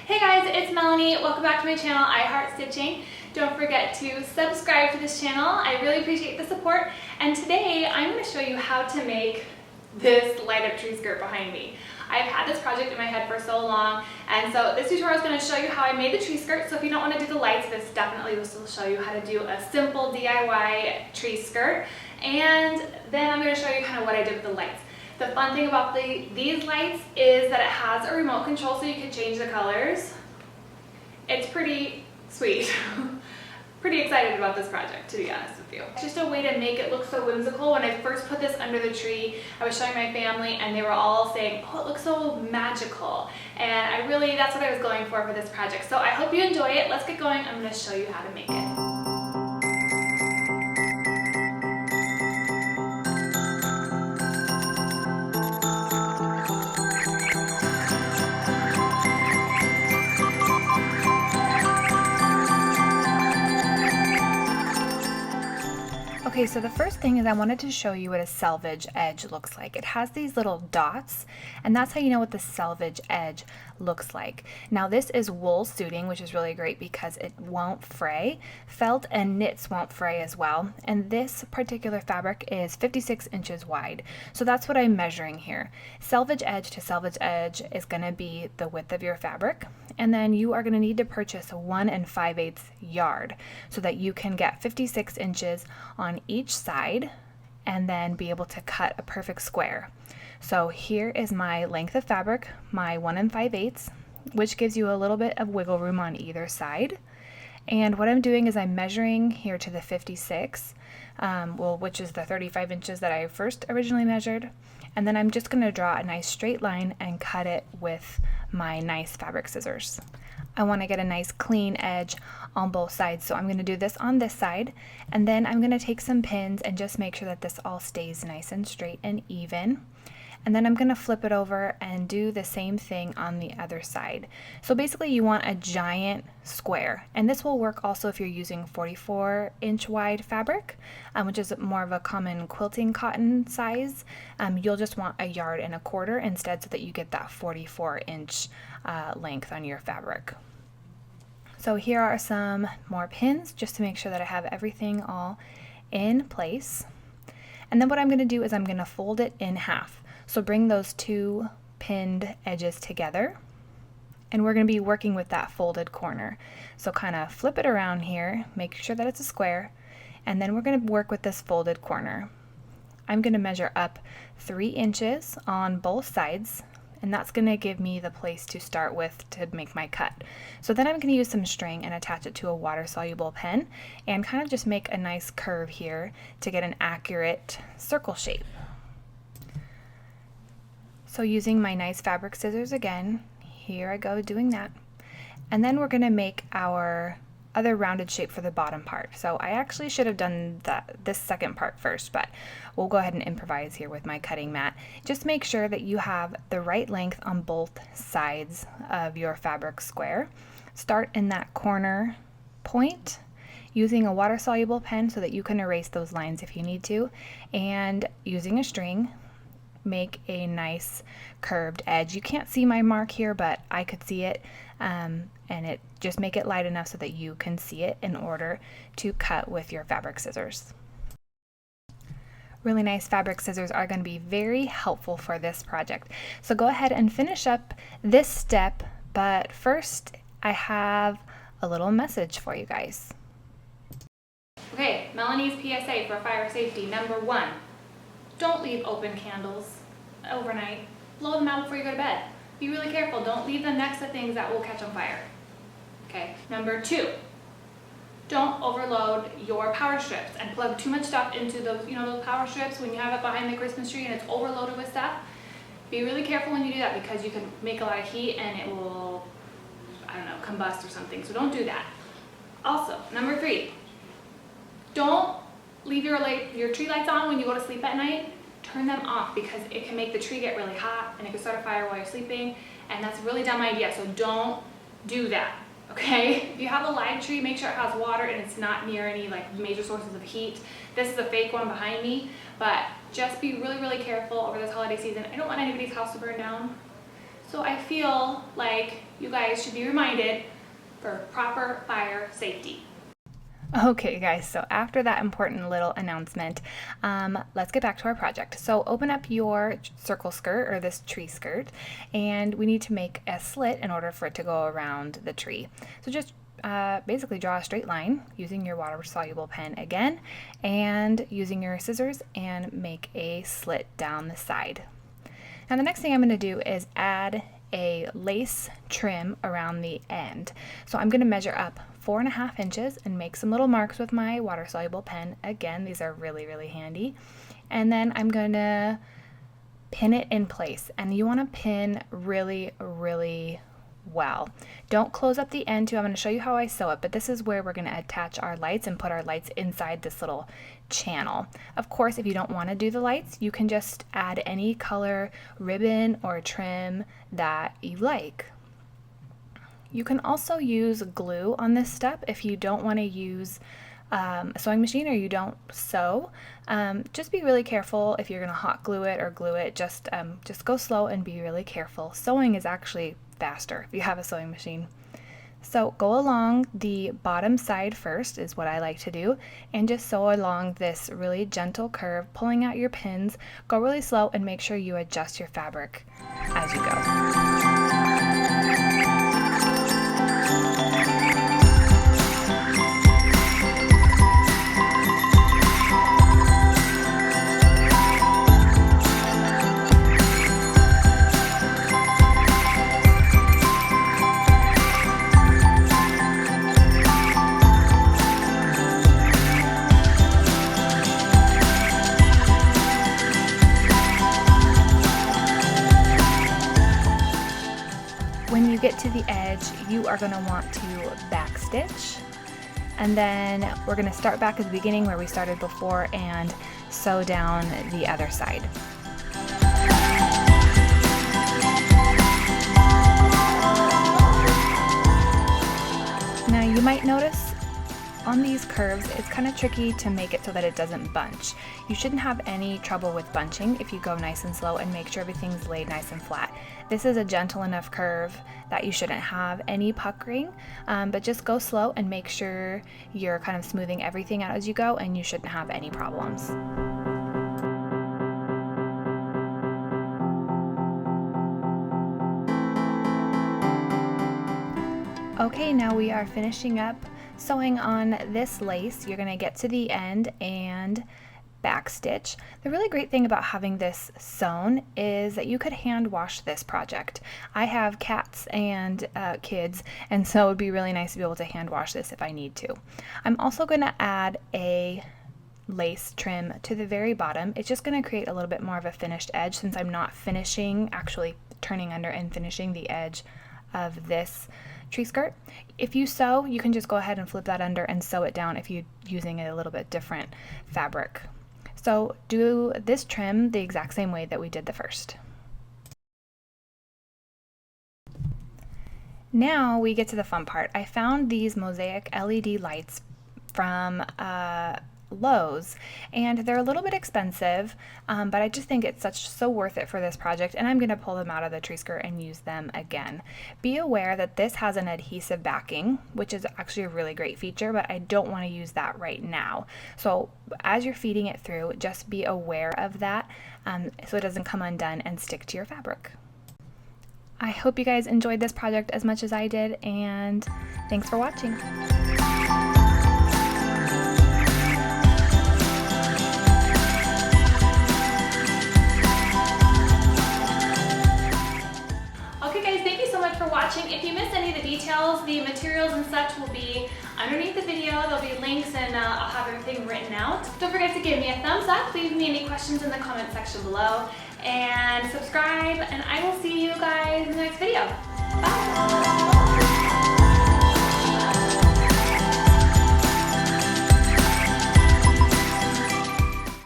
Hey guys, it's Melanie. Welcome back to my channel, I Heart Stitching. Don't forget to subscribe to this channel. I really appreciate the support. And today I'm going to show you how to make this light up tree skirt behind me. I've had this project in my head for so long, and so this tutorial is going to show you how I made the tree skirt. So if you don't want to do the lights, this definitely will still show you how to do a simple DIY tree skirt. And then I'm going to show you kind of what I did with the lights. The fun thing about these lights is that it has a remote control so you can change the colors. It's pretty sweet. Pretty excited about this project, to be honest with you. It's just a way to make it look so whimsical. When I first put this under the tree, I was showing my family and they were all saying, oh, it looks so magical. And that's what I was going for this project. So I hope you enjoy it. Let's get going. I'm going to show you how to make it. Okay, so the first thing is I wanted to show you what a selvage edge looks like. It has these little dots, and that's how you know what the selvage edge looks like. Now this is wool suiting, which is really great because it won't fray. Felt and knits won't fray as well, and this particular fabric is 56 inches wide. So that's what I'm measuring here. Selvage edge to selvage edge is going to be the width of your fabric, and then you are going to need to purchase a 1 5/8 yard so that you can get 56 inches on each side and then be able to cut a perfect square. So here is my length of fabric, my 1 5/8, which gives you a little bit of wiggle room on either side. And what I'm doing is I'm measuring here to the 56, which is the 35 inches that I first originally measured. And then I'm just going to draw a nice straight line and cut it with my nice fabric scissors. I want to get a nice clean edge on both sides, so I'm going to do this on this side, and then I'm going to take some pins and just make sure that this all stays nice and straight and even. And then I'm going to flip it over and do the same thing on the other side. So basically you want a giant square, and this will work also if you're using 44-inch wide fabric, which is more of a common quilting cotton size. You'll just want 1.25 yards instead so that you get that 44-inch length on your fabric. So here are some more pins just to make sure that I have everything all in place. And then what I'm going to do is I'm going to fold it in half. So bring those two pinned edges together, and we're going to be working with that folded corner. So kind of flip it around here, make sure that it's a square, and then we're going to work with this folded corner. I'm going to measure up 3 inches on both sides, and that's going to give me the place to start with to make my cut. So then I'm going to use some string and attach it to a water-soluble pen and kind of just make a nice curve here to get an accurate circle shape. So using my nice fabric scissors again, here I go doing that. And then we're going to make our other rounded shape for the bottom part. So I actually should have done this second part first, but we'll go ahead and improvise here with my cutting mat. Just make sure that you have the right length on both sides of your fabric square. Start in that corner point using a water-soluble pen so that you can erase those lines if you need to, and using a string, make a nice curved edge. You can't see my mark here, but I could see it, and just make it light enough so that you can see it in order to cut with your fabric scissors. Really nice fabric scissors are going to be very helpful for this project. So go ahead and finish up this step, but first I have a little message for you guys. Okay, Melanie's PSA for fire safety. Number 1. Don't leave open candles overnight. Blow them out before you go to bed. Be really careful. Don't leave them next to things that will catch on fire. Okay. Number 2. Don't overload your power strips and plug too much stuff into those, those power strips when you have it behind the Christmas tree and it's overloaded with stuff. Be really careful when you do that because you can make a lot of heat and it will, combust or something. So don't do that. Also, number 3. Don't leave your tree lights on when you go to sleep at night. Turn them off because it can make the tree get really hot and it can start a fire while you're sleeping, and that's a really dumb idea, so don't do that, okay? If you have a live tree, make sure it has water and it's not near any major sources of heat. This is a fake one behind me, but just be really, really careful over this holiday season. I don't want anybody's house to burn down. So I feel like you guys should be reminded for proper fire safety. Okay guys, so after that important little announcement, let's get back to our project. So open up your circle skirt or this tree skirt, and we need to make a slit in order for it to go around the tree. So just basically draw a straight line using your water soluble pen again, and using your scissors, and make a slit down the side. Now the next thing I'm going to do is add a lace trim around the end. So I'm going to measure up 4.5 inches and make some little marks with my water soluble pen. Again, these are really handy. And then I'm going to pin it in place, and you want to pin really well. Don't close up the end too. I'm going to show you how I sew it, but this is where we're going to attach our lights and put our lights inside this little channel. Of course, if you don't want to do the lights, you can just add any color ribbon or trim that you like. You can also use glue on this step if you don't want to use a sewing machine or you don't sew. Just be really careful if you're going to hot glue it or glue it. Just go slow and be really careful. Sewing is actually faster if you have a sewing machine. So go along the bottom side first is what I like to do, and just sew along this really gentle curve, pulling out your pins. Go really slow and make sure you adjust your fabric as you go. When you get to the edge, you are going to want to backstitch, and then we're going to start back at the beginning where we started before and sew down the other side. Now you might notice on these curves, it's kind of tricky to make it so that it doesn't bunch. You shouldn't have any trouble with bunching if you go nice and slow and make sure everything's laid nice and flat. This is a gentle enough curve that you shouldn't have any puckering, but just go slow and make sure you're kind of smoothing everything out as you go, and you shouldn't have any problems. Okay, now we are finishing up sewing on this lace. You're going to get to the end and backstitch. The really great thing about having this sewn is that you could hand wash this project. I have cats and kids, and so it would be really nice to be able to hand wash this if I need to. I'm also going to add a lace trim to the very bottom. It's just going to create a little bit more of a finished edge, since I'm not finishing, actually turning under and finishing the edge of this tree skirt. If you sew, you can just go ahead and flip that under and sew it down if you're using a little bit different fabric. So do this trim the exact same way that we did the first. Now we get to the fun part. I found these mosaic LED lights from Lowe's, and they're a little bit expensive, but I just think it's so worth it for this project, and I'm going to pull them out of the tree skirt and use them again. Be aware that this has an adhesive backing, which is actually a really great feature, but I don't want to use that right now. So as you're feeding it through, just be aware of that so it doesn't come undone and stick to your fabric. I hope you guys enjoyed this project as much as I did, and thanks for watching. If you missed any of the details, the materials and such will be underneath the video. There'll be links, and I'll have everything written out. Don't forget to give me a thumbs up, leave me any questions in the comment section below, and subscribe, and I will see you guys in the next video.